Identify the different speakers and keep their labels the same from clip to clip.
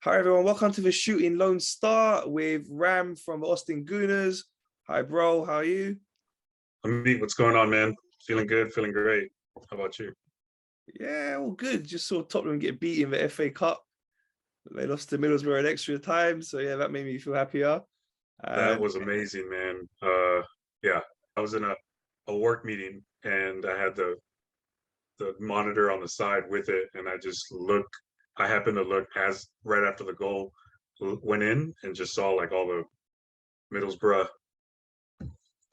Speaker 1: Hi everyone, welcome to the Shooting Lone Star with Ram from the Austin Gooners. Hi bro, how are you?
Speaker 2: What's going on, man? Feeling good, feeling great. How about you?
Speaker 1: Yeah, all good. Just saw Tottenham get beat in the FA Cup. They lost to Middlesbrough in extra time, so yeah, that made me feel happier.
Speaker 2: That
Speaker 1: And
Speaker 2: was amazing, man. Yeah, I was in a work meeting and I had the monitor on the side with it, and I happened to look as right after the goal went in and just saw like all the Middlesbrough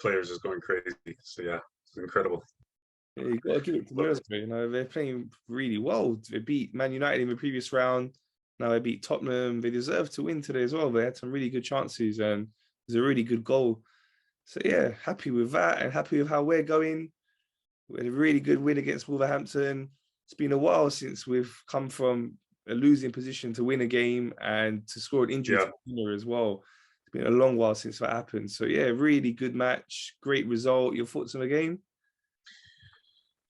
Speaker 2: players just going crazy. So yeah, it's incredible.
Speaker 1: yeah, you got to give it to
Speaker 2: But
Speaker 1: Middlesbrough. They're playing really well. They beat Man United in the previous round. Now they beat Tottenham. They deserve to win today as well. They had some really good chances, and it was a really good goal. So yeah, happy with that, and happy with how we're going. We had a really good win against Wolverhampton. It's been a while since we've come from a losing position to win a game and to score an injury
Speaker 2: yeah.
Speaker 1: to winner as well. It's been a long while since that happened. So yeah, really good match, great result. Your thoughts on the game?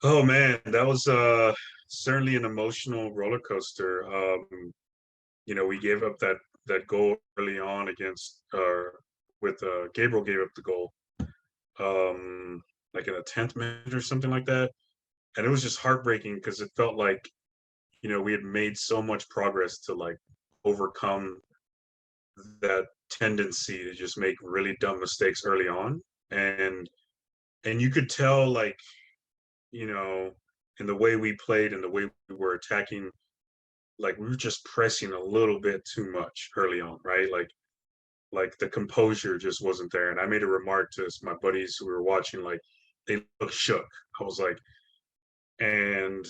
Speaker 2: Oh man, that was certainly an emotional roller coaster. We gave up that goal early on against with Gabriel gave up the goal like in the 10th minute or something like that. And it was just heartbreaking because it felt like, we had made so much progress to like overcome that tendency to just make really dumb mistakes early on. And you could tell like, you know, in the way we played and the way we were attacking, like we were just pressing a little bit too much early on, right? Like the composure just wasn't there. And I made a remark to my buddies who were watching, like they looked shook. I was like, and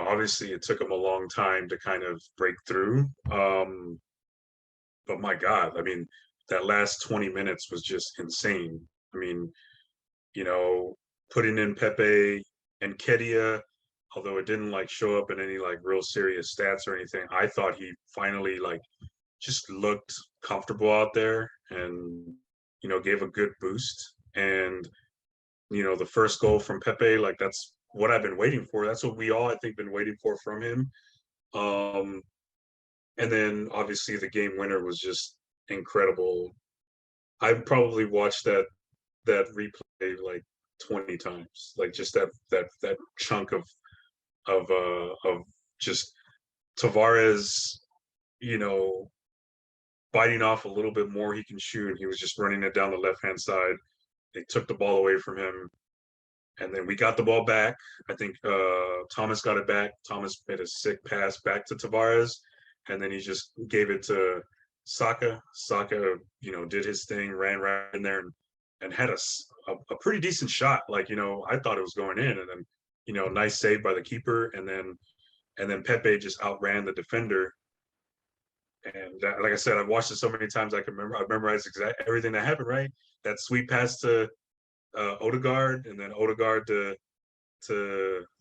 Speaker 2: obviously it took them a long time to kind of break through. But my God, I mean, that last 20 minutes was just insane. I mean, you know, putting in Pepe and Kedia, although it didn't like show up in any like real serious stats or anything, I thought he finally like just looked comfortable out there and gave a good boost. And the first goal from Pepe, like that's what I've been waiting for. That's what we all I think been waiting for from him. Um, and then obviously the game winner was just incredible. I probably watched that replay like 20 times, like just that chunk of just Tavares, you know, biting off a little bit more he can shoot. And he was just running it down the left hand side. They took the ball away from him, and then we got the ball back. I think Thomas got it back. Thomas made a sick pass back to Tavares, and then he just gave it to Saka. Saka, did his thing, ran right in there, and had a pretty decent shot. Like, I thought it was going in, and then nice save by the keeper, and then Pepe just outran the defender. And that, like I said, I've watched it so many times I can remember. I memorized exactly everything that happened. Right, that sweet pass to Odegaard, and then Odegaard to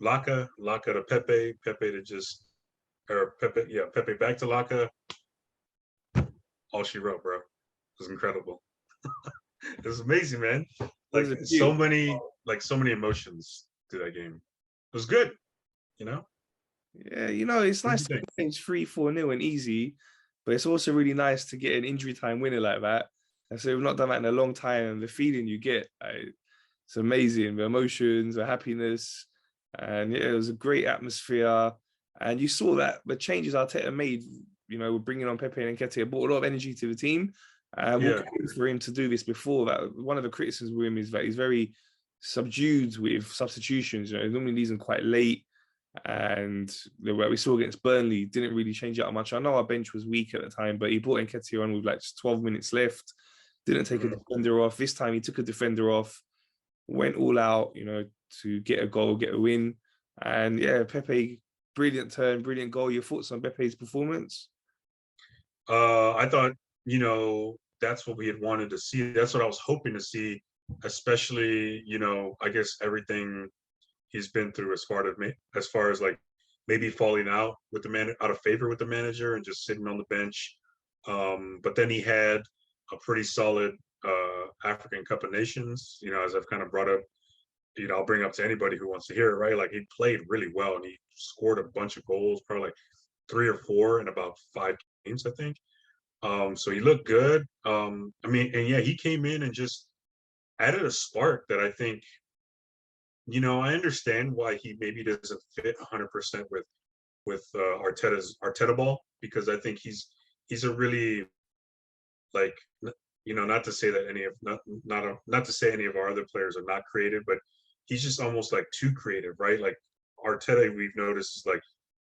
Speaker 2: Laka, Laka to Pepe, Pepe to just or Pepe, yeah, Pepe back to Laka. All she wrote, bro. It was incredible. It was amazing, man.
Speaker 1: It
Speaker 2: Like
Speaker 1: was a
Speaker 2: so
Speaker 1: beautiful.
Speaker 2: many, like so many emotions to that game. It was good, you know.
Speaker 1: Yeah, it's
Speaker 2: What did
Speaker 1: nice
Speaker 2: you
Speaker 1: to
Speaker 2: think?
Speaker 1: win things 3-4 nil and easy, but it's also really nice to get an injury time winner like that. And so we've not done that in a long time, and the feeling you get, it's amazing. The emotions, the happiness, and yeah, it was a great atmosphere. And you saw that the changes Arteta made, with bringing on Pepe and Nketiah, brought a lot of energy to the team. And we'll
Speaker 2: Yeah,
Speaker 1: credit for him to do this before that. One of the criticisms with him is that he's very subdued with substitutions. Normally leaves them quite late, and what we saw against Burnley didn't really change it that much. I know our bench was weak at the time, but he brought Nketiah on with like just 12 minutes left. Didn't take a
Speaker 2: mhm.
Speaker 1: defender off. This time he took a defender off, went all out, to get a goal, get a win. And yeah, Pepe, brilliant turn, brilliant goal. Your thoughts on Pepe's performance?
Speaker 2: I thought that's what we had wanted to see. That's what I was hoping to see, especially I guess everything he's been through as far as like maybe falling out with out of favor with the manager and just sitting on the bench. But then he had a pretty solid African Cup of Nations. As I've kind of brought up, I'll bring up to anybody who wants to hear it. Right, like he played really well and he scored a bunch of goals, probably like 3 or 4 in about 5 games, I think. So he looked good. I mean, and yeah, he came in and just added a spark that I think, I understand why he maybe doesn't fit 100% with Arteta ball, because I think he's a really, like, not to say that any of not to say any of our other players are not creative, but he's just almost like too creative, right? Like Arteta, we've noticed, is like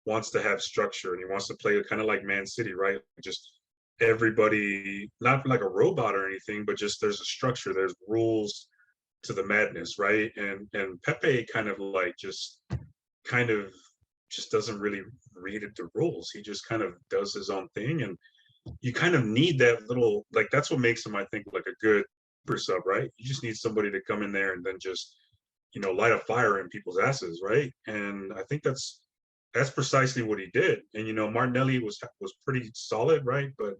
Speaker 2: wants to have structure and he wants to play kind of like Man City, right? Just everybody, not like a robot or anything, but just there's a structure, there's rules to the madness, right? And Pepe kind of just doesn't really read the rules. He just kind of does his own thing, and you kind of need that little, like, that's what makes him, I think, like a good super sub, right? You just need somebody to come in there and then just, light a fire in people's asses, right? And I think that's precisely what he did. And Martinelli was pretty solid, right? But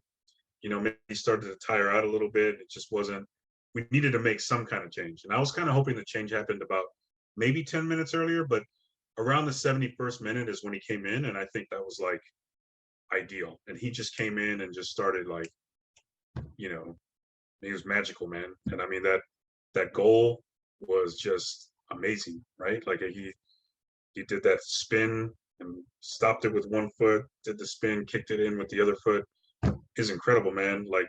Speaker 2: maybe he started to tire out a little bit. It just wasn't. We needed to make some kind of change, and I was kind of hoping the change happened about maybe 10 minutes earlier, but around the 71st minute is when he came in, and I think that was like ideal. And he just came in and just started, like, he was magical, man. And I mean, that goal was just amazing, right? Like he did that spin and stopped it with one foot, did the spin, kicked it in with the other foot. Is incredible, man. Like,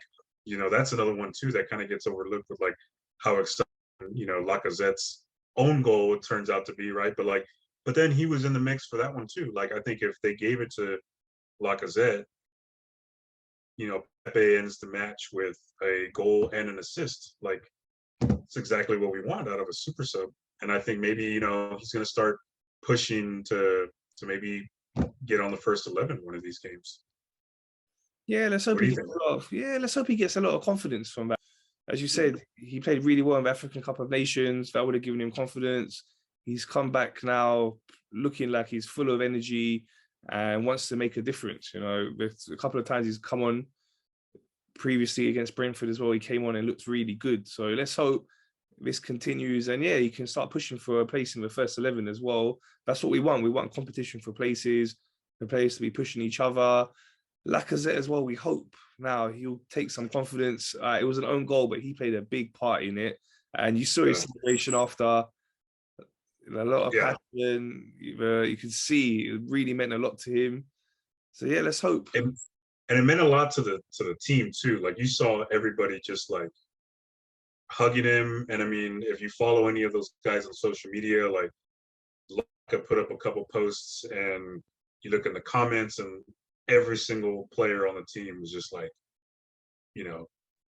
Speaker 2: that's another one too that kind of gets overlooked with, like, how exciting, Lacazette's own goal it turns out to be, right? But then he was in the mix for that one too. Like, I think if they gave it to Lacazette, Pepe ends the match with a goal and an assist. Like, it's exactly what we want out of a super sub. And I think maybe, he's going to start pushing to maybe get on the first 11 one of these games.
Speaker 1: Yeah, let's hope
Speaker 2: What do
Speaker 1: he
Speaker 2: you
Speaker 1: gets
Speaker 2: think?
Speaker 1: let's hope he gets a lot of confidence from that. As you said, he played really well in the African Cup of Nations. That would have given him confidence. He's come back now looking like he's full of energy and wants to make a difference. A couple of times he's come on previously against Brentford as well. He came on and looked really good. So let's hope this continues. And yeah, he can start pushing for a place in the first 11 as well. That's what we want. We want competition for places, for players to be pushing each other. Lacazette as well, we hope now he'll take some confidence. It was an own goal, but he played a big part in it. And you saw his celebration after, a lot of passion. You could see it really meant a lot to him. So yeah, let's hope.
Speaker 2: And it meant a lot to the team too. Like, you saw everybody just like hugging him. And I mean, if you follow any of those guys on social media, like, Laka put up a couple posts and you look in the comments and every single player on the team was just like,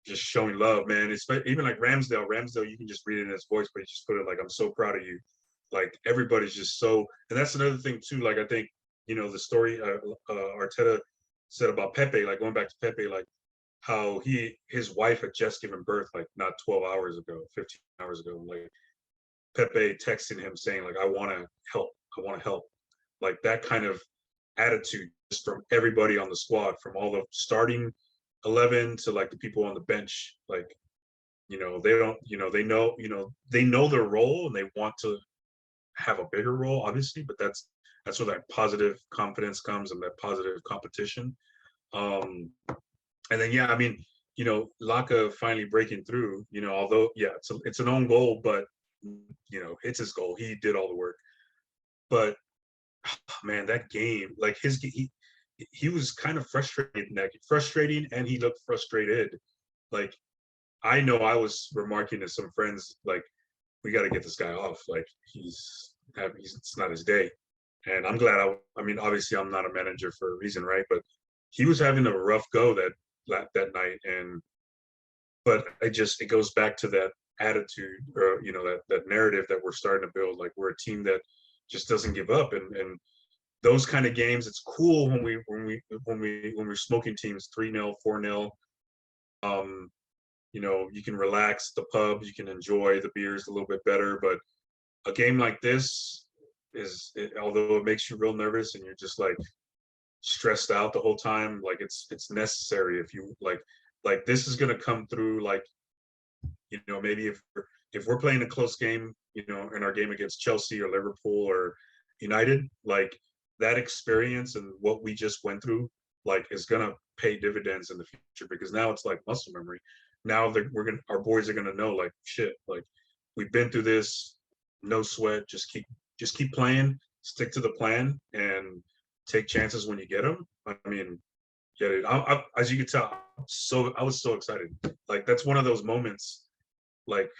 Speaker 2: just showing love, man. It's even like Ramsdale, you can just read it in his voice, but he just put it like, I'm so proud of you. Like, everybody's just so, and that's another thing too. Like, I think, the story Arteta said about Pepe, like going back to Pepe, like how his wife had just given birth, like not 12 hours ago, 15 hours ago. Like, Pepe texting him saying, like, I want to help. Like, that kind of attitude just from everybody on the squad, from all the starting 11 to like the people on the bench. Like, they don't, they know their role and they want to have a bigger role, obviously, but that's where that positive confidence comes and that positive competition. And then, yeah, I mean, Laka finally breaking through, although, yeah, it's an own goal, but, it's his goal. He did all the work. But, man, that game, like, he was kind of frustrating, and he looked frustrated. Like, I know I was remarking to some friends, like, we got to get this guy off. Like, it's not his day. And I'm glad. I mean, obviously, I'm not a manager for a reason, right? But he was having a rough go that night, but it goes back to that attitude, or that narrative that we're starting to build. Like, we're a team that just doesn't give up, and those kind of games, it's cool when we're smoking teams 3-0, 4-0. You can relax the pub, you can enjoy the beers a little bit better. But a game like this although it makes you real nervous and you're just like stressed out the whole time, like, it's necessary. If you like this is going to come through, like, maybe if we're playing a close game, in our game against Chelsea or Liverpool or United, like, that experience and what we just went through, like, is gonna pay dividends in the future, because now it's like muscle memory. Now that our boys are gonna know, like, shit, like, we've been through this, no sweat, just keep playing, stick to the plan, and take chances when you get them. I mean, yeah, dude, as you can tell, I was so excited. Like, that's one of those moments. Like,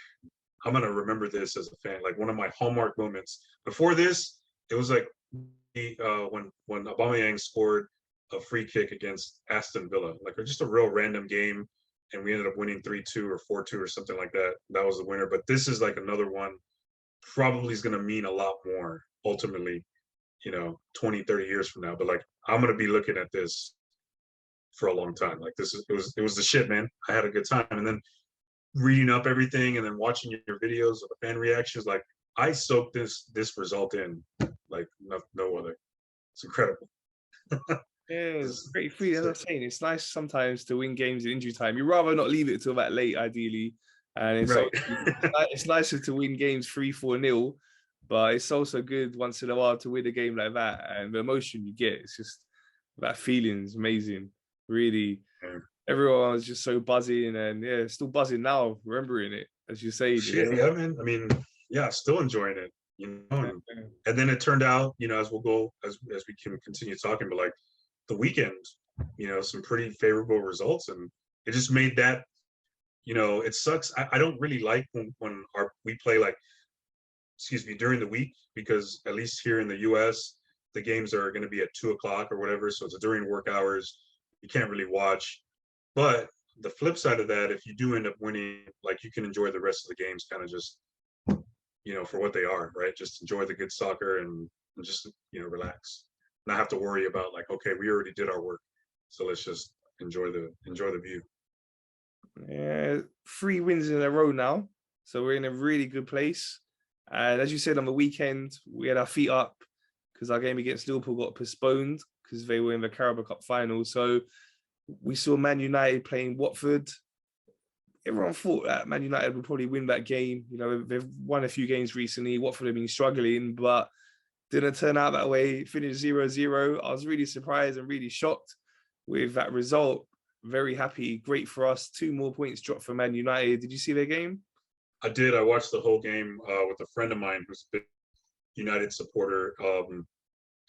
Speaker 2: I'm gonna remember this as a fan. Like, one of my hallmark moments. Before this, it was like when Aubameyang scored a free kick against Aston Villa, like just a real random game, and we ended up winning 3-2 or 4-2 or something like that. That was the winner. But this is like another one. Probably is gonna mean a lot more ultimately, 20, 30 years from now. But like, I'm gonna be looking at this for a long time. Like, it was the shit, man. I had a good time, and then reading up everything and then watching your videos of the fan reactions, like, I soaked this result in like no other. It's incredible.
Speaker 1: Yeah, it's great feeling. As I'm saying, it's nice sometimes to win games in injury time. You'd rather not leave it till that late, ideally. And
Speaker 2: Right.
Speaker 1: it's nicer to win games 3-4-0, but it's also good once in a while to win a game like that. And the emotion you get, it's just that feeling is amazing. Really,
Speaker 2: Yeah.
Speaker 1: everyone was just so buzzing, and yeah, still buzzing now, remembering it, as you say.
Speaker 2: Shit, yeah, man. I mean, yeah, still enjoying it, and then it turned out, as we'll go as we can continue talking, but like the weekend, some pretty favorable results, and it just made that, it sucks. I don't really like when we play, like, excuse me, during the week, because at least here in the US, the games are going to be at 2 o'clock or whatever. So it's during work hours. You can't really watch. But the flip side of that, if you do end up winning, like, you can enjoy the rest of the games kind of just, for what they are, right? Just enjoy the good soccer, and just, relax. Not have to worry about, like, okay, we already did our work. So let's just enjoy the view.
Speaker 1: Yeah, 3 wins in a row now. So we're in a really good place. And as you said, on the weekend, we had our feet up because our game against Liverpool got postponed because they were in the Carabao Cup final. So we saw Man United playing Watford. Everyone thought that Man United would probably win that game. They've won a few games recently. Watford have been struggling, but didn't turn out that way. Finished 0-0. I was really surprised and really shocked with that result. Very happy. Great for us. 2 more points dropped for Man United. Did you see their game?
Speaker 2: I did. I watched the whole game with a friend of mine who's a big United supporter,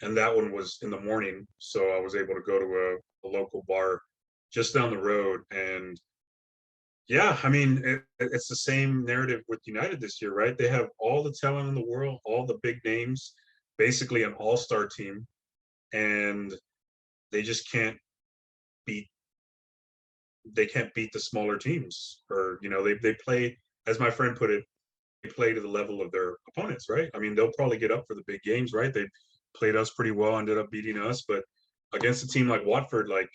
Speaker 2: and that one was in the morning, so I was able to go to a local bar just down the road. And yeah, I mean, it's the same narrative with United this year, right? They have all the talent in the world, all the big names, basically an all-star team, and they just beat can't beat the smaller teams. Or, they play, as my friend put it, they play to the level of their opponents, right? I mean, they'll probably get up for the big games, right? They played us pretty well, ended up beating us, but against a team like Watford, like,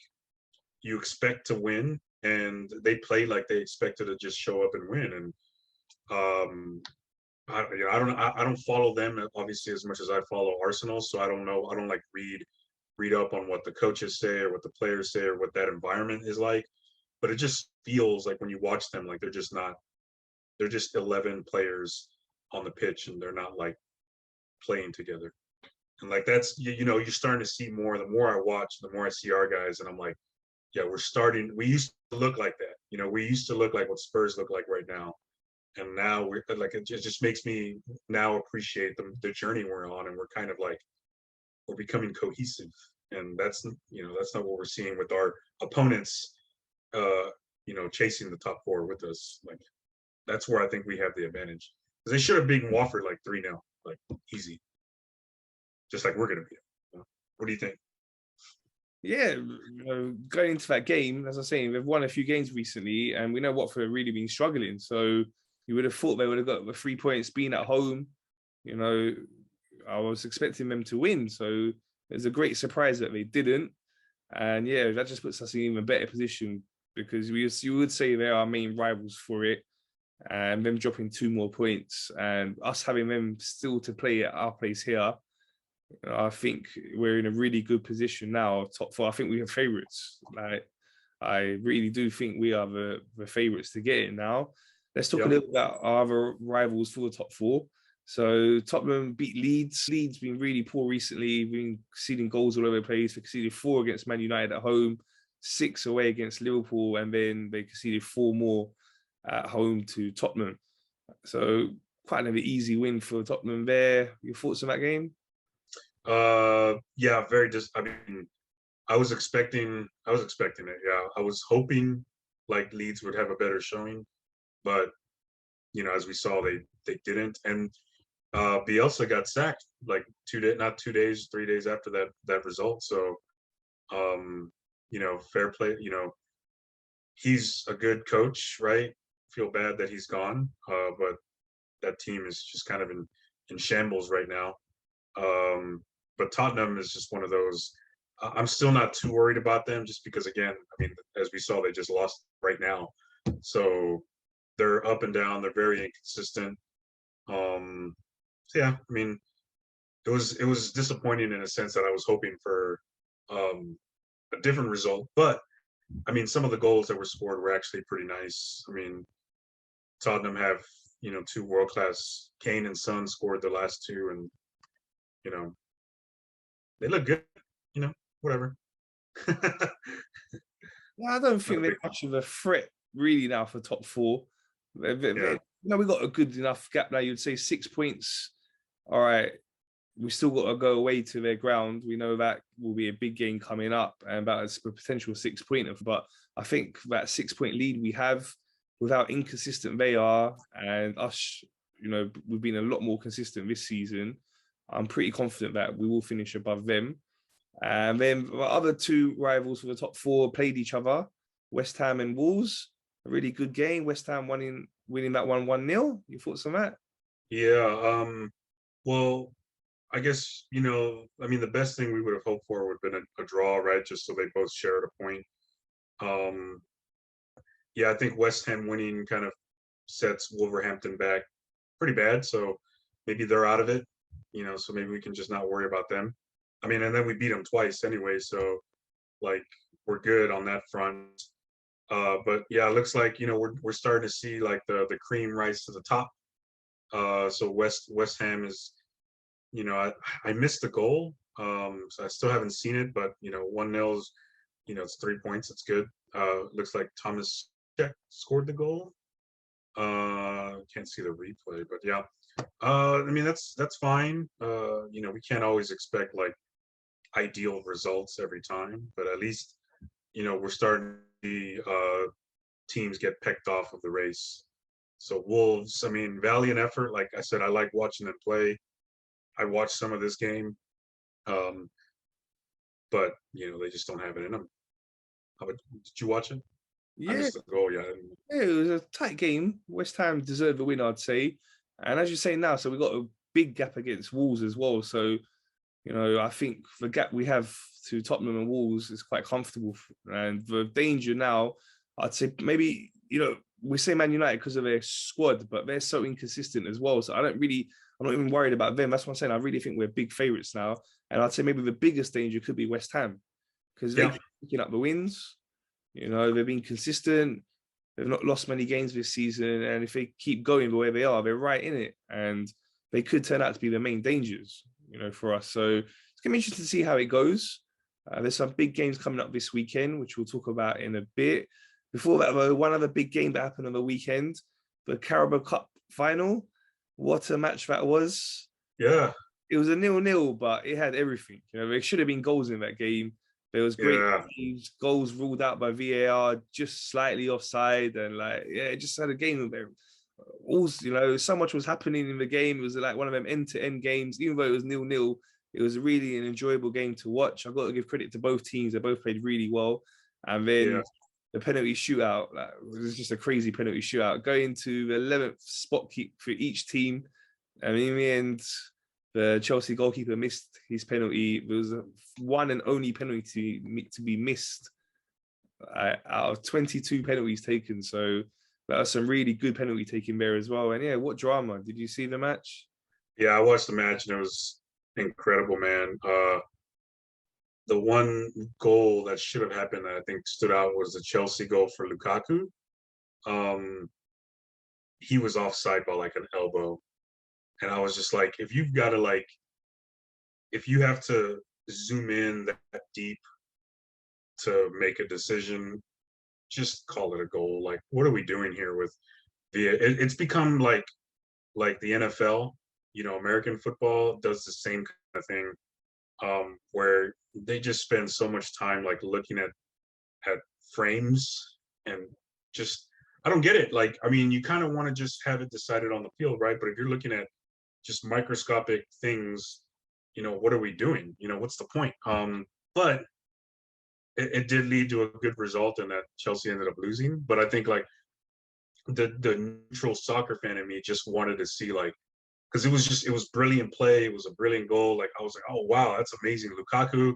Speaker 2: you expect to win, and they play like they expected to just show up and win. And I don't follow them obviously as much as I follow Arsenal, so I don't know. I don't like read up on what the coaches say or what the players say or what that environment is like. But it just feels like when you watch them, like, they're just 11 players on the pitch, and they're not like playing together. And like, that's, you're starting to see more. The more I watch, the more I see our guys, and I'm like, yeah, we used to look like that. We used to look like what Spurs look like right now. And now we're like, it just makes me now appreciate the journey we're on, and we're kind of like, we're becoming cohesive. And that's not what we're seeing with our opponents, chasing the top 4 with us. Like, that's where I think we have the advantage. Because they should have beaten Watford like 3-0, like, easy. Just like we're going to be. What do you think?
Speaker 1: Yeah, going into that game, as I was saying, they've won a few games recently, and we know Watford have really been struggling. So you would have thought they would have got the 3 points being at home. I was expecting them to win. So it's a great surprise that they didn't. And yeah, that just puts us in an even better position, because you would say they're our main rivals for it. And them dropping 2 more points and us having them still to play at our place here, I think we're in a really good position now, top 4. I think we are favourites. Like, I really do think we are the favourites to get it now. Let's talk a little about our other rivals for the top 4. So Tottenham beat Leeds. Leeds been really poor recently. Been conceding goals all over the place. They conceded 4 against Man United at home, 6 away against Liverpool, and then they conceded 4 more at home to Tottenham. So quite an easy win for Tottenham there. Your thoughts on that game?
Speaker 2: Yeah, very just. I mean, I was expecting it. Yeah, I was hoping like Leeds would have a better showing, but as we saw, they didn't. And Bielsa got sacked like not 2 days, 3 days after that result. So, fair play. He's a good coach, right? Feel bad that he's gone, but that team is just kind of in shambles right now. But Tottenham is just one of those. I'm still not too worried about them, just because, again, I mean, as we saw, they just lost right now, so they're up and down. They're very inconsistent. So yeah, I mean, it was disappointing in a sense that I was hoping for a different result, but I mean, some of the goals that were scored were actually pretty nice. I mean, Tottenham have 2 world class. Kane and Son scored the last 2, and you know they look good. Whatever.
Speaker 1: Yeah, I don't
Speaker 2: Not
Speaker 1: think
Speaker 2: a
Speaker 1: they're
Speaker 2: big.
Speaker 1: much of a threat really now for top 4.
Speaker 2: Yeah,
Speaker 1: We got a good enough gap now. You'd say 6 points. All right, we still got to go away to their ground. We know that will be a big game coming up, and about a potential 6-pointer. But I think that 6-point lead we have, with how inconsistent they are, and us, we've been a lot more consistent this season. I'm pretty confident that we will finish above them. And then the other 2 rivals for the top 4 played each other, West Ham and Wolves. A really good game. West Ham winning that 1-0. Your thoughts on that?
Speaker 2: yeah. Well, I guess I mean, the best thing we would have hoped for would have been a draw, right? Just so they both shared a point. Um, yeah, I think West Ham winning kind of sets Wolverhampton back pretty bad. So maybe they're out of it. So maybe we can just not worry about them. I mean, and then we beat them twice anyway, so like we're good on that front. But yeah, it looks like we're starting to see like the cream rise to the top. So West Ham is, I missed the goal. So I still haven't seen it, but 1-0 is, it's 3 points. It's good. Looks like Thomas Cech scored the goal. Can't see the replay, but yeah. I mean, that's fine. We can't always expect like ideal results every time, but at least we're starting to see teams get pecked off of the race. So Wolves, I mean, valiant effort. Like I said, I like watching them play. I watched some of this game, um, but they just don't have it in them. Did you watch it? I
Speaker 1: Yeah,
Speaker 2: missed the goal. Yeah,
Speaker 1: yeah, it was a tight game. West Ham deserved the win, I'd say. And as you say now, so we've got a big gap against Wolves as well. So, I think the gap we have to Tottenham and Wolves is quite comfortable. And the danger now, I'd say maybe, we say Man United because of their squad, but they're so inconsistent as well. So I'm not even worried about them. That's what I'm saying. I really think we're big favourites now. And I'd say maybe the biggest danger could be West Ham because they
Speaker 2: yeah,
Speaker 1: keep picking up the wins. They've been consistent. They've not lost many games this season, and if they keep going the way they are, they're right in it, and they could turn out to be the main dangers, for us. So it's gonna be interesting to see how it goes. There's some big games coming up this weekend, which we'll talk about in a bit. Before that, though, one other big game that happened on the weekend, the Carabao Cup final. What a match that was!
Speaker 2: yeah,
Speaker 1: It was a 0-0, but it had everything. There should have been goals in that game. There was great
Speaker 2: yeah,
Speaker 1: goals ruled out by VAR, just slightly offside, and it just had a game where also, so much was happening in the game. It was like one of them end-to-end games, even though it was 0-0. It was really an enjoyable game to watch. I've got to give credit to both teams. They both played really well. And
Speaker 2: yeah,
Speaker 1: then the penalty shootout, it was just a crazy penalty shootout. Going to the 11th spot keep for each team. And in the end, the Chelsea goalkeeper missed his penalty. It was one and only penalty to be missed out of 22 penalties taken. So that was some really good penalty taking there as well. And yeah, what drama. Did you see the match?
Speaker 2: yeah. I watched the match and it was incredible, man. The one goal that should have happened that I think stood out was the Chelsea goal for Lukaku. Um, he was offside by like an elbow, And I was just like, if you've got to like, if you have to zoom in that deep to make a decision, just call it a goal. Like, what are we doing here with it's become like the NFL, American football does the same kind of thing, where they just spend so much time like looking at frames and just I don't get it. Like, I mean, you kind of want to just have it decided on the field, right? But if you're looking at just microscopic things, what are we doing? What's the point? But it did lead to a good result in that Chelsea ended up losing. But I think like the neutral soccer fan in me just wanted to see like because it was brilliant play, it was a brilliant goal. Like I was like, oh wow, that's amazing. Lukaku,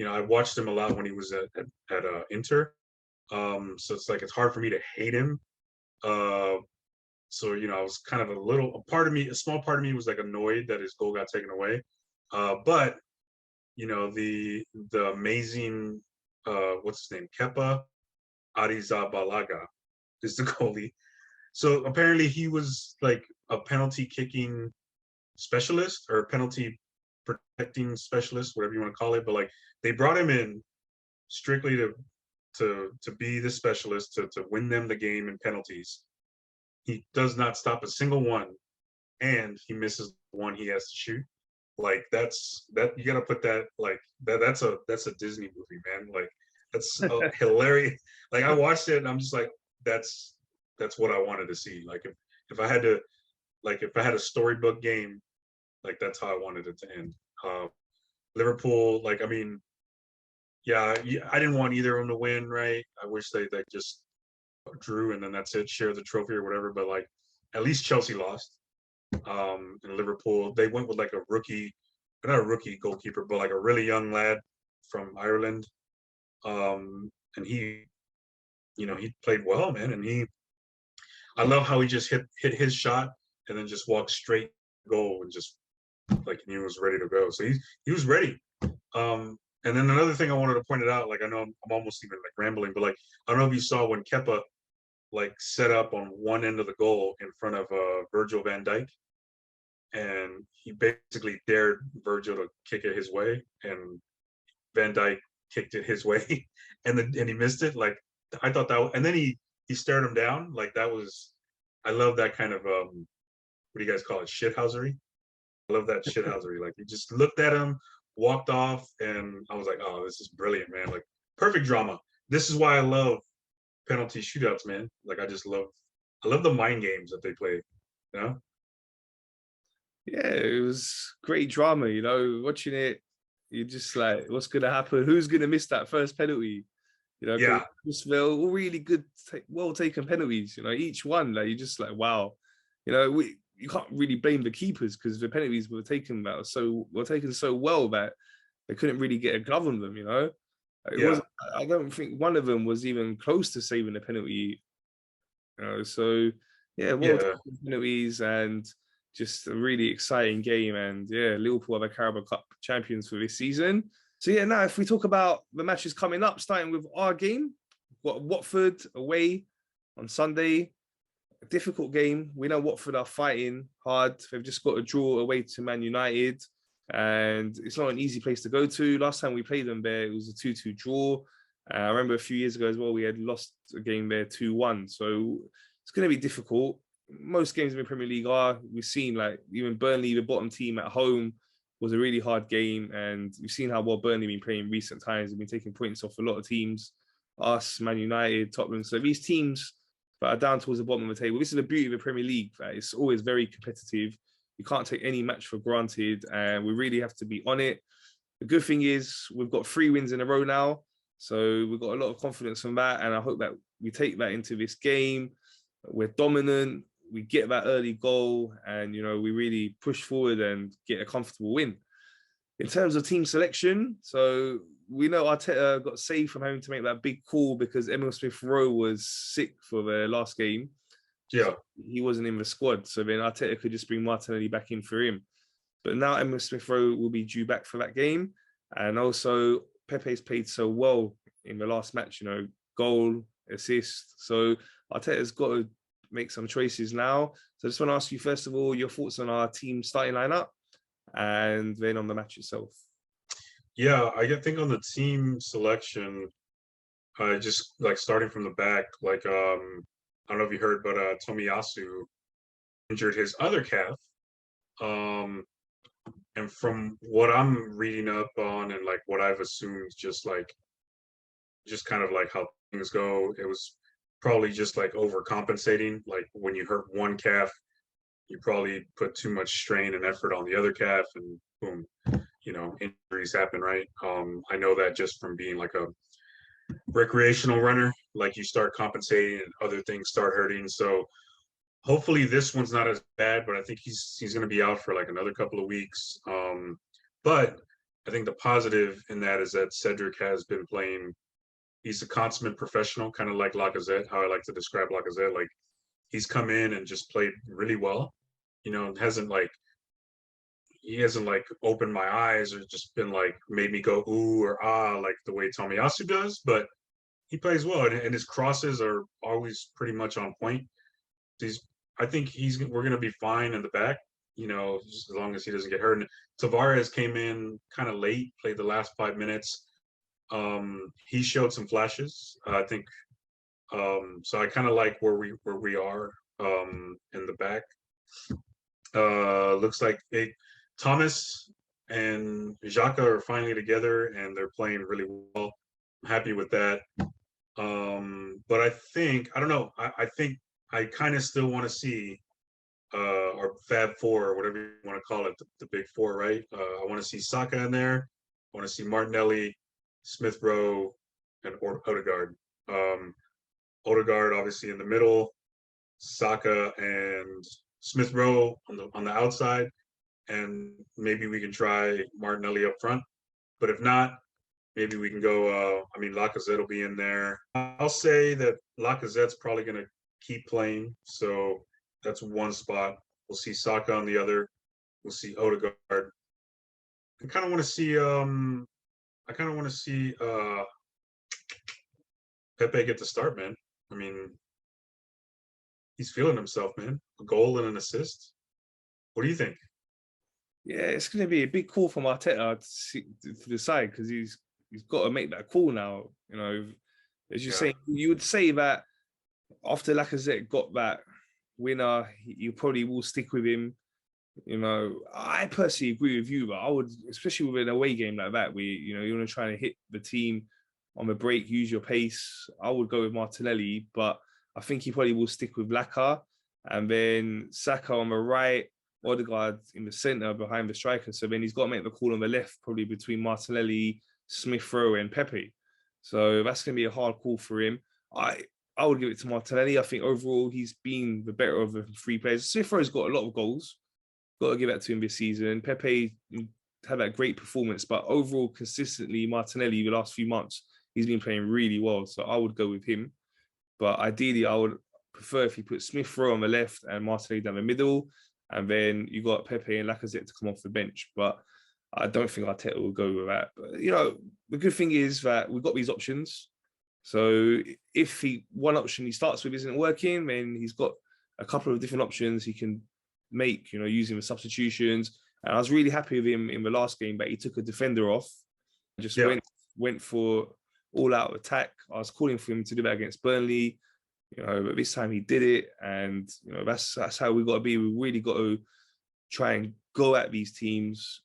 Speaker 2: I watched him a lot when he was at Inter. So it's like it's hard for me to hate him. So I was kind of a small part of me was like annoyed that his goal got taken away. But the amazing what's his name? Kepa Arrizabalaga is the goalie. So apparently he was like a penalty kicking specialist or penalty protecting specialist, whatever you want to call it. But like they brought him in strictly to be the specialist to win them the game in penalties. He does not stop a single one, and he misses the one he has to shoot. Like that you got to put that like that's a Disney movie, man. Like that's hilarious. Like I watched it and I'm just like that's what I wanted to see. Like if I had to if I had a storybook game, like that's how I wanted it to end. Liverpool, like I mean, yeah, I didn't want either of them to win, right? I wish they just drew and then that's it, share the trophy or whatever. But like at least Chelsea lost. And Liverpool, they went with like a rookie, not a rookie goalkeeper, but like a really young lad from Ireland. And he played well, man. And I love how he just hit his shot and then just walked straight goal and just like he was ready to go. So he was ready. And then another thing I wanted to point it out, like I know I'm almost even like rambling, but like I don't know if you saw when Kepa like set up on one end of the goal in front of Virgil van Dijk, and he basically dared Virgil to kick it his way, and Van Dijk kicked it his way, and he missed it. Like I thought and then he stared him down. Like that was, I love that kind of what do you guys call it? Shithousery. I love that shithousery. Like he just looked at him, walked off, and I was like, oh, this is brilliant, man. Like perfect drama. This is why I love penalty shootouts, man. Like I love the mind games that they play. You know?
Speaker 1: Yeah, it was great drama, watching it. You're just like, what's going to happen? Who's going to miss that first penalty? Because
Speaker 2: Yeah.
Speaker 1: just felt all really good, well taken penalties. Each one, like you're just like, wow. You can't really blame the keepers because the penalties were taken so well that they couldn't really get a glove on them. It
Speaker 2: Yeah.
Speaker 1: wasn't. I don't think one of them was even close to saving the penalty. So yeah, well
Speaker 2: Yeah.
Speaker 1: taken penalties and just a really exciting game. And yeah, Liverpool are the Carabao Cup champions for this season. So yeah, now if we talk about the matches coming up, starting with our game, we've got Watford away on Sunday. A difficult game. We know Watford are fighting hard. They've just got a draw away to Man United, and it's not an easy place to go to. Last time we played them there, it was a 2-2 draw. I remember a few years ago as well, we had lost a game there 2-1. So it's going to be difficult. Most games in the Premier League are. We've seen like even Burnley, the bottom team at home, was a really hard game. And we've seen how well Burnley have been playing in recent times. They've been taking points off a lot of teams, us, Man United, Tottenham. So these teams that are down towards the bottom of the table, this is the beauty of the Premier League. That it's always very competitive. You can't take any match for granted. And we really have to be on it. The good thing is we've got 3 wins in a row now. So we've got a lot of confidence from that. And I hope that we take that into this game. We're dominant. We get that early goal and, we really push forward and get a comfortable win. In terms of team selection, so we know Arteta got saved from having to make that big call because Emile Smith-Rowe was sick for the last game.
Speaker 2: Yeah.
Speaker 1: So he wasn't in the squad. So then Arteta could just bring Martinelli back in for him. But now Emile Smith-Rowe will be due back for that game. And also Pepe's played so well in the last match, goal, assist. So Arteta's got to make some choices now. So I just want to ask you, first of all, your thoughts on our team starting lineup and then on the match itself.
Speaker 2: Yeah, think on the team selection, just like starting from the back, like I don't know if you heard, but Tomiyasu injured his other calf. Um, and from what I'm reading up on and like what I've assumed, just kind of like how things go, it was probably just like overcompensating. Like when you hurt one calf, you probably put too much strain and effort on the other calf, and boom, injuries happen, right? I know that just from being like a recreational runner, like you start compensating and other things start hurting. So hopefully this one's not as bad, but I think he's going to be out for like another couple of weeks. But I think the positive in that is that Cedric has been playing. He's a consummate professional, kind of like Lacazette, how I like to describe Lacazette. Like he's come in and just played really well. He hasn't like opened my eyes or just been like made me go ooh or ah like the way Tomiyasu does, but he plays well, and his crosses are always pretty much on point. I think we're gonna be fine in the back, just as long as he doesn't get hurt. And Tavares came in kind of late, played the last 5 minutes. He showed some flashes. I think so. I kind of like where we are in the back. Looks like Thomas and Xhaka are finally together, and they're playing really well. I'm happy with that. But I think I don't know. I think I kind of still want to see our Fab Four, or whatever you want to call it, the big four, right? I want to see Saka in there. I want to see Martinelli, Smith Rowe, and Odegaard. Odegaard obviously in the middle, Saka and Smith Rowe on the outside, and maybe we can try Martinelli up front. But if not, maybe we can go. Lacazette will be in there. I'll say that Lacazette's probably going to keep playing, so that's one spot. We'll see Saka on the other. We'll see Odegaard. I kind of want to see. Pepe get the start, man. I mean, he's feeling himself, man. A goal and an assist. What do you think?
Speaker 1: Yeah, it's going to be a big call from Arteta to decide, because he's got to make that call now. As you say, you would say that after Lacazette got that winner, you probably will stick with him. I personally agree with you, but I would, especially with an away game like that, where you want to try and hit the team on the break, use your pace. I would go with Martinelli, but I think he probably will stick with Laka, and then Saka on the right, Odegaard in the centre behind the striker. So then he's got to make the call on the left, probably between Martinelli, Smith Rowe, and Pepe. So that's going to be a hard call for him. I would give it to Martinelli. I think overall he's been the better of the three players. Smith Rowe's got a lot of goals. Got to give that to him this season. Pepe had that great performance, but overall, consistently, Martinelli the last few months, he's been playing really well. So I would go with him. But ideally, I would prefer if you put Smith Rowe on the left and Martinelli down the middle, and then you got Pepe and Lacazette to come off the bench. But I don't think Arteta will go with that. But, the good thing is that we've got these options. So if one option he starts with isn't working, then he's got a couple of different options he can make, using the substitutions. And I was really happy with him in the last game, but he took a defender off, just went for all-out attack. I was calling for him to do that against Burnley, but this time he did it, and that's how we got to be. We really got to try and go at these teams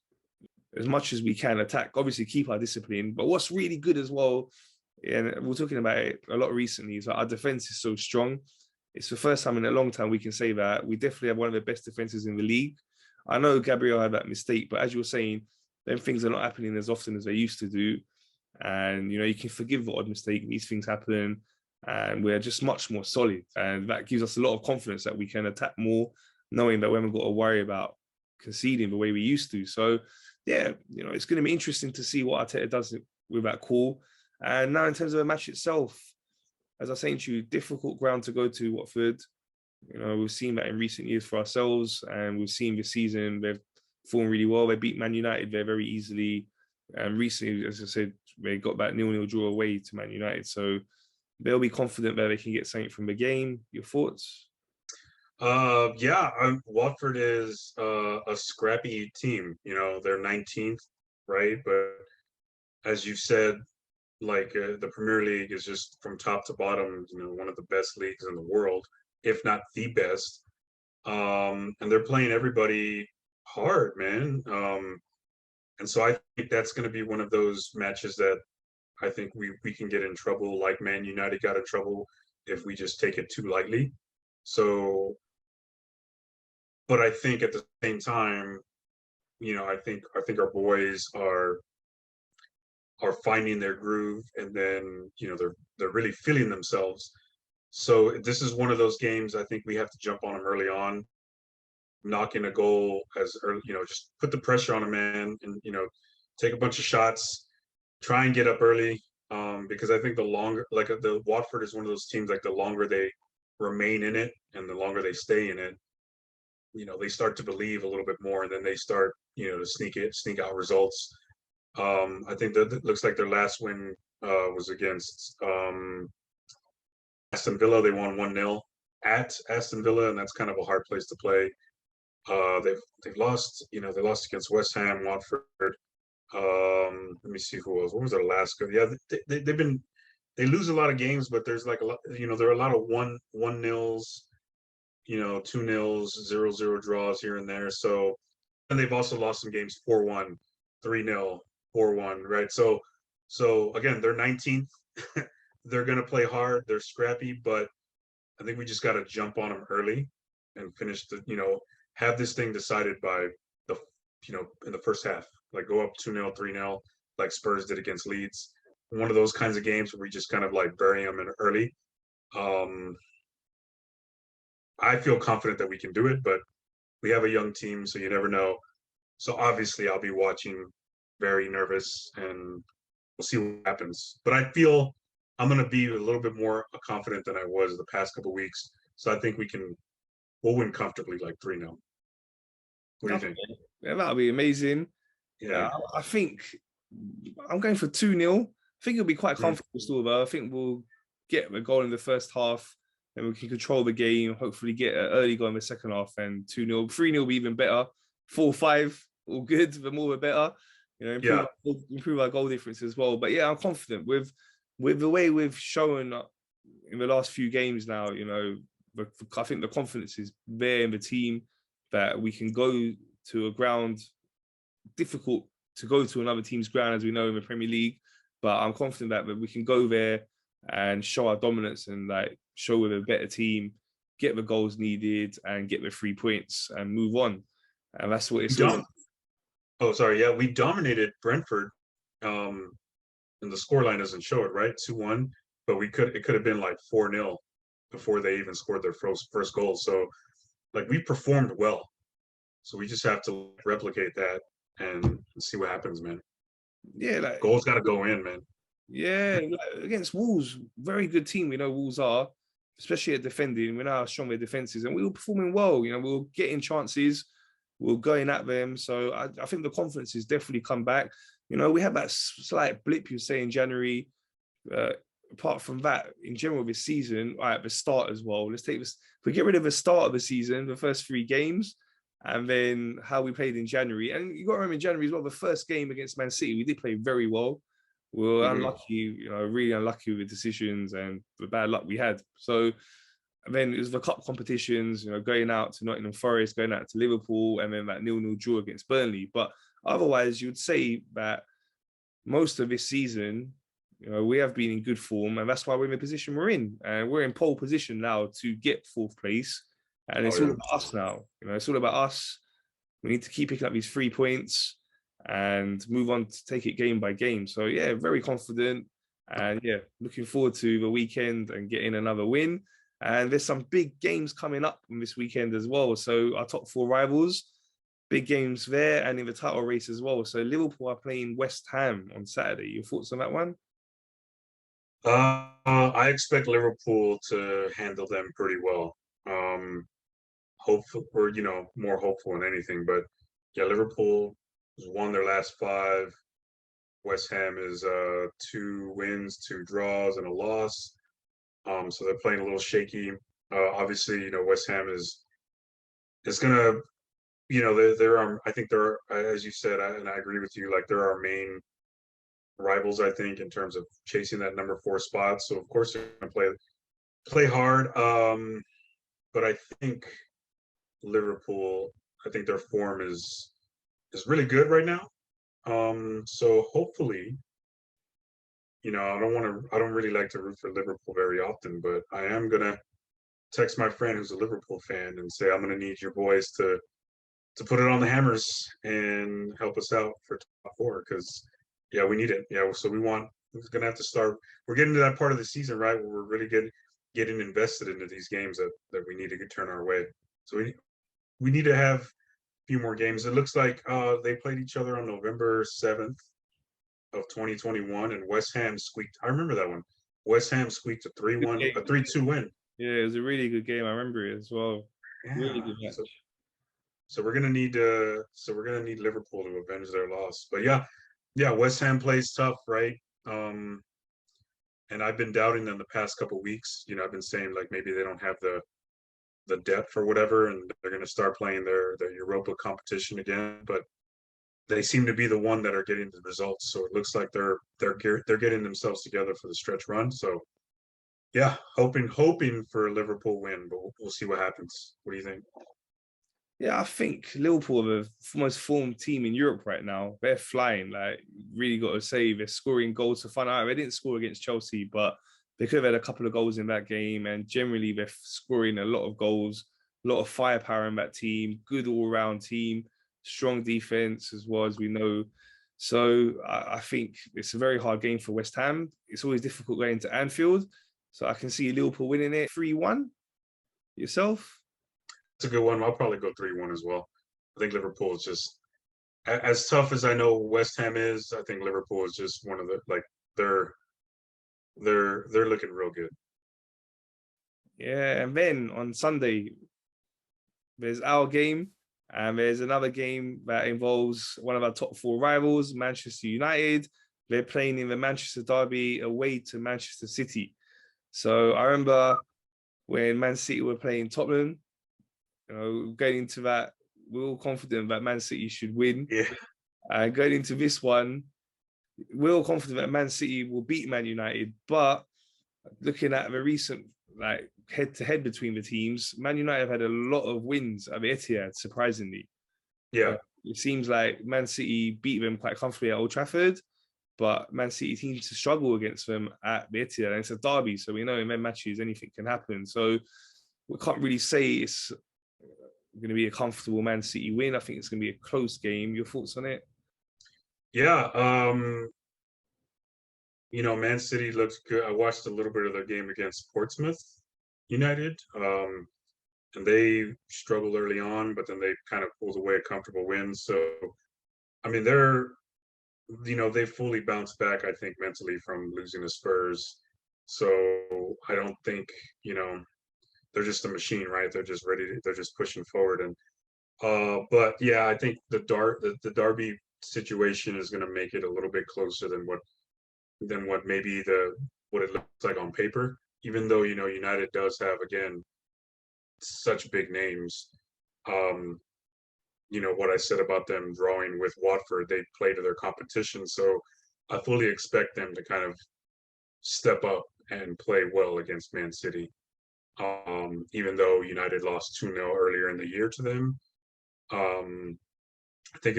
Speaker 1: as much as we can, attack, obviously keep our discipline. But what's really good as well, and we're talking about it a lot recently, is that our defense is so strong. It's the first time in a long time we can say that. We definitely have one of the best defenses in the league. I know Gabriel had that mistake, but as you were saying, then things are not happening as often as they used to do. And, you can forgive the odd mistake. These things happen, and we're just much more solid. And that gives us a lot of confidence that we can attack more, knowing that we haven't got to worry about conceding the way we used to. So, yeah, it's going to be interesting to see what Arteta does with that call. And now in terms of the match itself, as I was saying to you, difficult ground to go to, Watford. We've seen that in recent years for ourselves, and we've seen this season they've performed really well. They beat Man United there very easily. And recently, as I said, they got that 0-0 draw away to Man United. So they'll be confident that they can get something from the game. Your thoughts?
Speaker 2: Yeah, Watford is a scrappy team. You know, they're 19th, right? But as you said, like the Premier League is just from top to bottom, you know, one of the best leagues in the world, if not the best. And they're playing everybody hard, man. And so I think that's going to be one of those matches that I think we can get in trouble, like Man United got in trouble if we just take it too lightly. So, but I think at the same time, you know, I think our boys are finding their groove, and then you know they're really feeling themselves. So this is one of those games I think we have to jump on them early on, knock in a goal as early, you know, just put the pressure on a man, and you know, take a bunch of shots, try and get up early. Because I think the longer, like the Watford is one of those teams, like the longer they remain in it and the longer they stay in it, you know, they start to believe a little bit more, and then they start, you know, to sneak out results. I think that it looks like their last win was against Aston Villa. They won 1-0 at Aston Villa, and that's kind of a hard place to play. They've lost, you know, they lost against West Ham, Watford. Let me see who else. What was their last go? Yeah, they've been they lose a lot of games, but there's like a lot, you know, there are a lot of one nils, you know, 2-0s, 0-0 draws here and there. So, and they've also lost some games 4-1, 3-0, 4-1, right? So again, they're 19th. They're gonna play hard. They're scrappy, but I think we just got to jump on them early and finish the, you know, have this thing decided by the, you know, in the first half. Like go up 2-0, 3-0, like Spurs did against Leeds. One of those kinds of games where we just kind of like bury them in early. Um, I feel confident that we can do it, but we have a young team, so you never know. So obviously, I'll be watching, very nervous, and we'll see what happens. But I feel I'm going to be a little bit more confident than I was the past couple of weeks. So I think we'll win comfortably, like 3-0. What do you
Speaker 1: Okay.
Speaker 2: think?
Speaker 1: Yeah, that'll be amazing.
Speaker 2: Yeah.
Speaker 1: I think I'm going for 2-0. I think it'll be quite
Speaker 2: Mm.
Speaker 1: comfortable still, though. I think we'll get a goal in the first half and we can control the game, hopefully get an early goal in the second half and 2-0. 3-0 will be even better. 4-5, all good. The more the better. You know,
Speaker 2: Yeah.
Speaker 1: improve our goal difference as well. But yeah, I'm confident with the way we've shown in the last few games now, you know, I think the confidence is there in the team that we can go to a ground difficult to go to another team's ground, as we know in the Premier League. But I'm confident that we can go there and show our dominance and like show we're a better team, get the goals needed, and get the 3 points and move on. And that's what
Speaker 2: We
Speaker 1: it's all
Speaker 2: dom-
Speaker 1: about.
Speaker 2: oh, sorry. Yeah, we dominated Brentford. Um, and the scoreline doesn't show it, right? 2-1. But it could have been like 4-0 before they even scored their first goal. So like we performed well. So we just have to replicate that and see what happens, man.
Speaker 1: Yeah, like
Speaker 2: Goals got to go in, man.
Speaker 1: yeah, like, against Wolves, very good team. We know Wolves are, especially at defending. We know how strong their defense is, and we were performing well. You know, we were getting chances, we were going at them. So I think the confidence has definitely come back. You know, we had that slight blip, you say, in January. Uh, Apart from that, in general, this season, right at the start as well. Let's take this. If we get rid of the start of the season, the first 3 games, and then how we played in January. And you got to remember in January as well, the first game against Man City, we did play very well. We were
Speaker 2: Mm-hmm.
Speaker 1: unlucky, you know, really unlucky with the decisions and the bad luck we had. So and then it was the cup competitions, you know, going out to Nottingham Forest, going out to Liverpool, and then that 0-0 draw against Burnley. But otherwise, you would say that most of this season, you know, we have been in good form, and that's why we're in the position we're in. And we're in pole position now to get fourth place. And
Speaker 2: Oh
Speaker 1: it's all
Speaker 2: yeah.
Speaker 1: about us now. You know, it's all about us. We need to keep picking up these 3 points and move on to take it game by game. So yeah, very confident. And yeah, looking forward to the weekend and getting another win. And there's some big games coming up on this weekend as well. So our top 4 rivals, big games there and in the title race as well. So Liverpool are playing West Ham on Saturday. Your thoughts on that one?
Speaker 2: I expect Liverpool to handle them pretty well. Hopeful, or you know, more hopeful than anything. But yeah, Liverpool has won their last 5. West Ham is 2 wins, 2 draws, and a loss. So they're playing a little shaky. Obviously, you know, West Ham is it's gonna, there are, I think there are, as you said, and I agree with you, like there are main rivals, I think, in terms of chasing that number 4 spot. So of course they're gonna play hard. But I think Liverpool, I think their form is really good right now. So hopefully, I don't really like to root for Liverpool very often, but I am gonna text my friend who's a Liverpool fan and say I'm gonna need your boys to put it on the hammers and help us out for top 4 because yeah, we need it. Yeah, so we're gonna have to start. We're getting to that part of the season, right, where we're really getting invested into these games that we need to turn our way. So we need to have a few more games. It looks like they played each other on November 7th of 2021, and West Ham squeaked. I remember that one. West Ham squeaked a
Speaker 1: Good
Speaker 2: 3-1, a
Speaker 1: game.
Speaker 2: 3-2 win.
Speaker 1: Yeah, it was a really good game. I remember it as well. Really
Speaker 2: Yeah.
Speaker 1: good
Speaker 2: So
Speaker 1: match.
Speaker 2: so we're gonna need Liverpool to avenge their loss. But yeah, yeah, West Ham plays tough, right? Um, and I've been doubting them the past couple weeks. I've been saying like maybe they don't have the depth or whatever, and they're gonna start playing their Europa competition again. But they seem to be the one that are getting the results. So it looks like they're getting themselves together for the stretch run. So yeah, hoping for a Liverpool win, but we'll see what happens. What do you think?
Speaker 1: Yeah, I think Liverpool are the most formed team in Europe right now. They're flying. Like, really got to say, they're scoring goals for fun. They didn't score against Chelsea, but they could have had a couple of goals in that game. And generally, they're scoring a lot of goals, a lot of firepower in that team. Good all-round team, strong defense as well as we know. So I think it's a very hard game for West Ham. It's always difficult going to Anfield. So I can see Liverpool winning it 3-1. Yourself?
Speaker 2: It's a good one. I'll probably go 3-1 as well. I think Liverpool is just as tough as I know West Ham is. I think Liverpool is just one of the like they're they're looking real good.
Speaker 1: Yeah, and then on Sunday, there's our game, and there's another game that involves one of our top 4 rivals, Manchester United. They're playing in the Manchester Derby away to Manchester City. So I remember when Man City were playing Tottenham, going into that, we're all confident that Man City should win.
Speaker 2: Yeah,
Speaker 1: And going into this one, we're all confident that Man City will beat Man United. But looking at the recent head to head between the teams, Man United have had a lot of wins at the Etihad, surprisingly.
Speaker 2: yeah,
Speaker 1: It seems like Man City beat them quite comfortably at Old Trafford, but Man City seems to struggle against them at the Etihad. And it's a derby, so we know in them matches anything can happen. So we can't really say it's going to be a comfortable Man City win. I think it's going to be a close game. Your thoughts on it?
Speaker 2: yeah. Man City looks good. I watched a little bit of their game against Portsmouth United. And they struggled early on, but then they kind of pulled away a comfortable win. So I mean, they fully bounced back, I think, mentally from losing to Spurs. So I don't think, they're just a machine, right? They're just they're just pushing forward. And but yeah, I think the Derby situation is gonna make it a little bit closer than what maybe what it looks like on paper, even though United does have again such big names. Um, what I said about them drawing with Watford, they play to their competition. So I fully expect them to kind of step up and play well against Man City. Even though United lost 2-0 earlier in the year to them. I think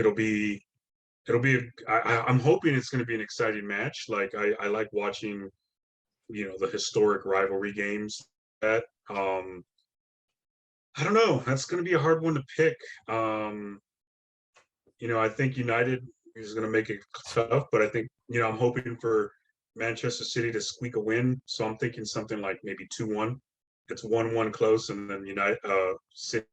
Speaker 2: I'm hoping it's going to be an exciting match. Like I like watching, the historic rivalry games that, I don't know. That's going to be a hard one to pick. I think United is going to make it tough, but I think, I'm hoping for Manchester City to squeak a win. So I'm thinking something like maybe 2-1. It's 1-1 close, and then City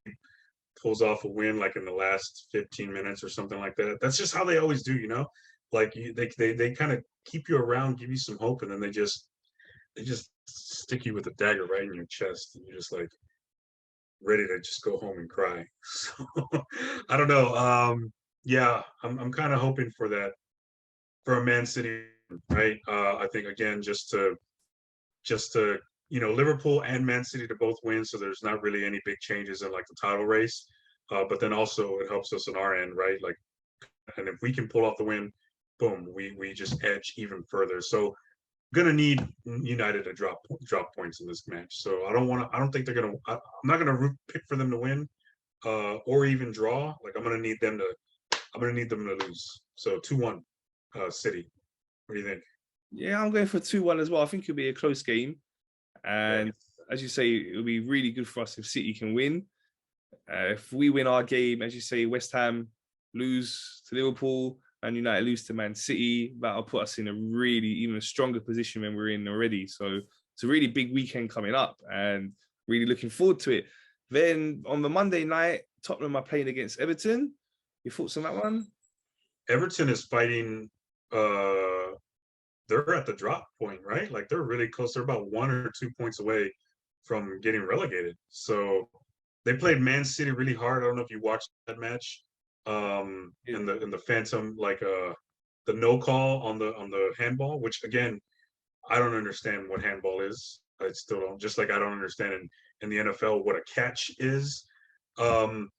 Speaker 2: pulls off a win like in the last 15 minutes or something like that. That's just how they always do. Like they kind of keep you around, give you some hope, and then they just stick you with a dagger right in your chest, and you're just like ready to just go home and cry. So I don't know. Yeah, I'm kind of hoping for that for a Man City, right? I think again just to Liverpool and Man City to both win, so there's not really any big changes in like the title race. but then also it helps us on our end, right? Like, and if we can pull off the win, boom, we just edge even further. So gonna need United to drop points in this match. So I don't want to. I don't think they're gonna. I'm not gonna pick for them to win, or even draw. Like I'm gonna need them to. I'm gonna need them to lose. So 2-1, City. What do you think?
Speaker 1: Yeah, I'm going for 2-1 as well. I think it'll be a close game.
Speaker 2: Yeah.
Speaker 1: And as you say, it'll be really good for us if City can win. If we win our game, as you say, West Ham lose to Liverpool and United lose to Man City, that'll put us in a really even stronger position than we're in already. So it's a really big weekend coming up and really looking forward to it. Then on the Monday night, Tottenham are playing against Everton. Your thoughts on that one?
Speaker 2: Everton is fighting. Uh, they're at the drop point, right? Like they're really close. They're about 1 or 2 points away from getting relegated. So they played Man City really hard. I don't know if you watched that match.
Speaker 1: Yeah.
Speaker 2: In the Phantom, like the no call on the handball, which again, I don't understand what handball is. I still don't. Just like I don't understand in the NFL what a catch is. Um,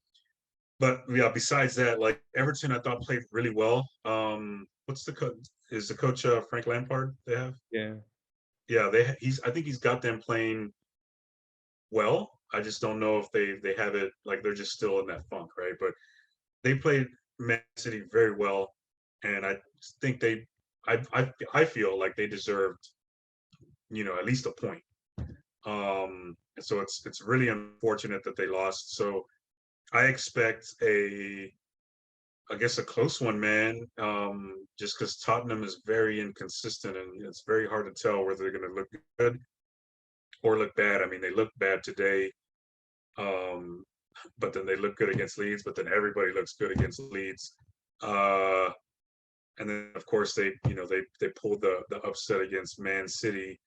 Speaker 2: but yeah, besides that, like Everton, I thought played really well. What's the coach? Is the coach Frank Lampard? They have?
Speaker 1: Yeah.
Speaker 2: Yeah, they. He's. I think he's got them playing well. I just don't know if they have it like they're just still in that funk, right? But they played Man City very well, and I think they. I feel like they deserved, at least a point. And so it's really unfortunate that they lost. So I expect I guess a close one, man. Just because Tottenham is very inconsistent, and it's very hard to tell whether they're going to look good or look bad. I mean, they look bad today, um, but then they look good against Leeds. But then everybody looks good against Leeds. Uh, and then of course they pulled the upset against Man City.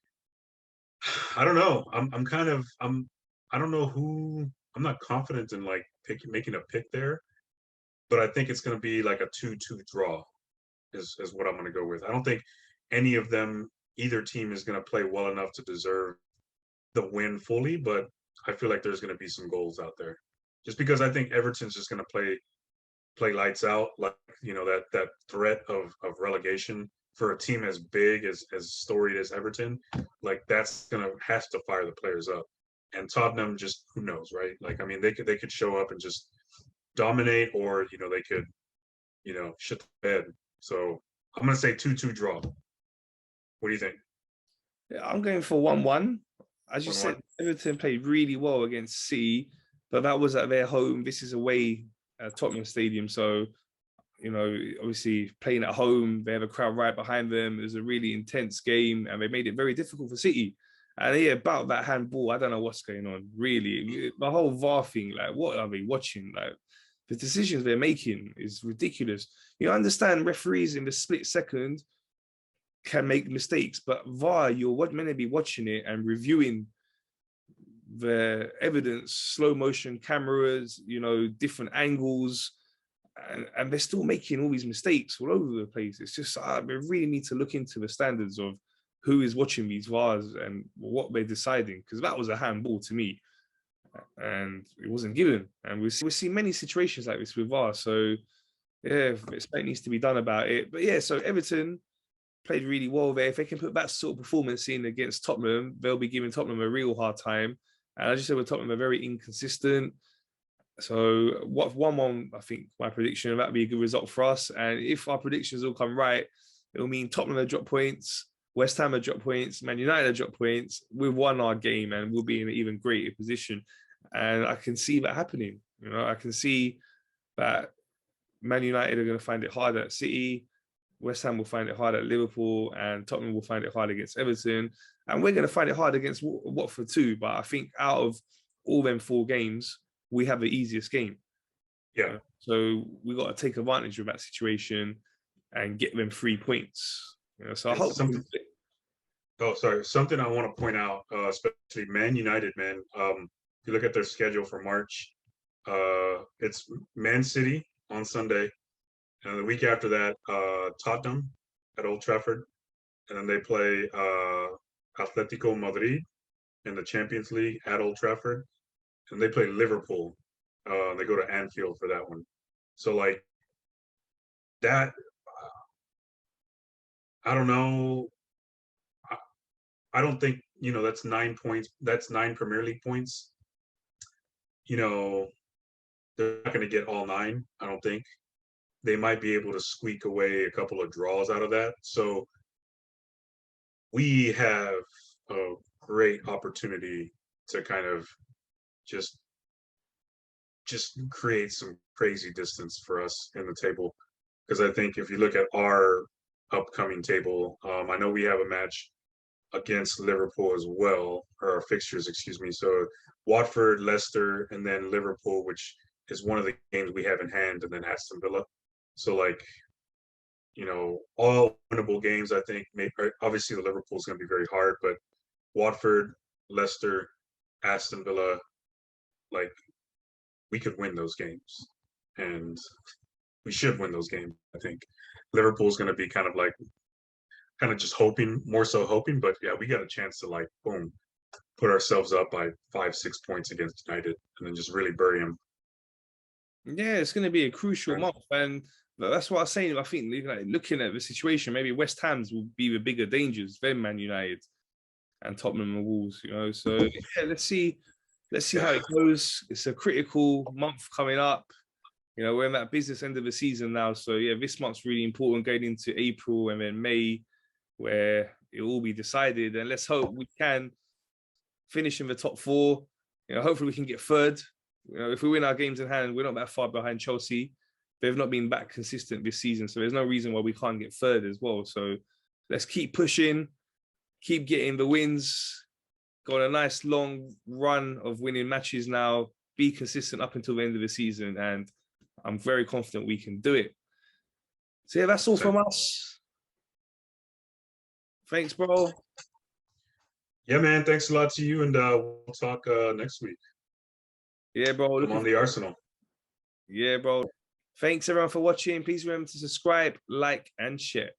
Speaker 2: I don't know. I don't know who. I'm not confident in like making a pick there, but I think it's going to be like a 2-2 draw. Is what I'm going to go with. I don't think any of them, either team, is going to play well enough to deserve the win fully, but I feel like there's going to be some goals out there. Just because I think Everton's just going to play lights out, like that threat of relegation for a team as big as storied as Everton, like that's gonna has to fire the players up. And Tottenham, just who knows, right? Like I mean, they could show up and just dominate, or they could shit the bed. So I'm gonna say 2-2 draw. What do you think?
Speaker 1: Yeah, I'm going for 1-1. As you
Speaker 2: 1-1.
Speaker 1: said, Everton played really well against City, but that was at their home. This is away at Tottenham Stadium. So, obviously playing at home, they have a crowd right behind them. It was a really intense game, and they made it very difficult for City. And yeah, about that handball, I don't know what's going on. Really, the whole VAR thing, like, what are they watching? Like, the decisions they're making is ridiculous. You understand referees in the split second can make mistakes, but VAR, you're meant to be watching it and reviewing the evidence, slow motion cameras, different angles, and they're still making all these mistakes all over the place. It's just we really need to look into the standards of who is watching these VARs and what they're deciding, because that was a handball to me, and it wasn't given. And we see many situations like this with VAR. So yeah, something needs to be done about it. But yeah, so Everton played really well there. If they can put that sort of performance in against Tottenham, they'll be giving Tottenham a real hard time. And as you said, with Tottenham, are very inconsistent. So what 1-1, I think my prediction, that'd be a good result for us. And if our predictions all come right, it'll mean Tottenham will drop points, West Ham will drop points, Man United will drop points. We've won our game and we'll be in an even greater position. And I can see that happening. I can see that Man United are going to find it hard at City. West Ham will find it hard at Liverpool, and Tottenham will find it hard against Everton. And we're going to find it hard against Watford too. But I think out of all them 4 games, we have the easiest game.
Speaker 2: Yeah.
Speaker 1: So we got to take advantage of that situation and get them 3 points. So I hope.
Speaker 2: Oh, sorry. Something I want to point out, especially Man United, man. If you look at their schedule for March, it's Man City on Sunday, and the week after that, Tottenham at Old Trafford, and then they play Atletico Madrid in the Champions League at Old Trafford, and they play Liverpool They go to Anfield for that one. So like that, I don't know. I, I don't think that's 9 points. That's 9 Premier League points. You know, they're not going to get all nine. I don't think they might be able to squeak away a couple of draws out of that. So we have a great opportunity to kind of just create some crazy distance for us in the table. Because I think if you look at our upcoming table, I know we have a match against Liverpool as well, or our fixtures, excuse me. So Watford, Leicester, and then Liverpool, which is one of the games we have in hand, and then Aston Villa. So like, all winnable games. I think maybe obviously the Liverpool is going to be very hard, but Watford, Leicester, Aston Villa, like we could win those games, and we should win those games. I think Liverpool's going to be kind of just hoping, more so hoping, but yeah, we got a chance to like boom, put ourselves up by 5-6 points against United, and then just really bury them.
Speaker 1: Yeah, it's going to be a crucial
Speaker 2: Yeah.
Speaker 1: month, and that's what I was saying. I think looking at the situation, maybe West Ham's will be the bigger dangers than Man United and Tottenham and Wolves. So yeah, let's see how it goes. It's a critical month coming up. We're in that business end of the season now, so yeah, this month's really important going into April and then May, where it will be decided. And let's hope we can finish in the top four. Hopefully we can get third. If we win our games in hand, we're not that far behind Chelsea. They've not been that consistent this season, so there's no reason why we can't get third as well. So let's keep pushing, keep getting the wins, go on a nice long run of winning matches now, be consistent up until the end of the season, and I'm very confident we can do it. So yeah, that's all from us. Thanks, bro.
Speaker 2: Yeah, man. Thanks a lot to you, and we'll talk next week.
Speaker 1: Yeah, bro.
Speaker 2: I'm on the Arsenal.
Speaker 1: Yeah, bro. Thanks everyone for watching. Please remember to subscribe, like, and share.